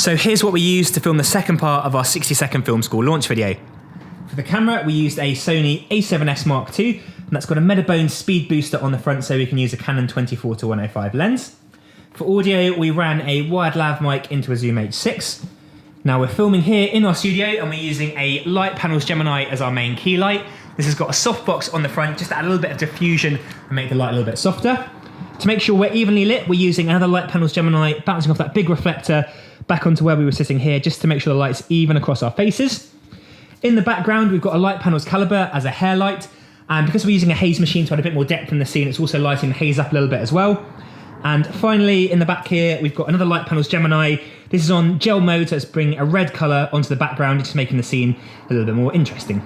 So here's what we used to film the second part of our 60-second film school launch video. For the camera, we used a Sony a7S Mark II, and that's got a Metabone speed booster on the front so we can use a Canon 24-105 lens. For audio, we ran a wired lav mic into a Zoom H6. Now we're filming here in our studio and we're using a Light Panels Gemini as our main key light. This has got a softbox on the front just to add a little bit of diffusion and make the light a little bit softer. To make sure we're evenly lit, we're using another Light Panels Gemini bouncing off that big reflector back onto where we were sitting here just to make sure the light's even across our faces. In the background, we've got a Light Panels Caliber as a hair light, and because we're using a haze machine to add a bit more depth in the scene, it's also lighting the haze up a little bit as well. And finally, in the back here, we've got another Light Panels Gemini. This is on gel mode, so it's bringing a red colour onto the background, just making the scene a little bit more interesting.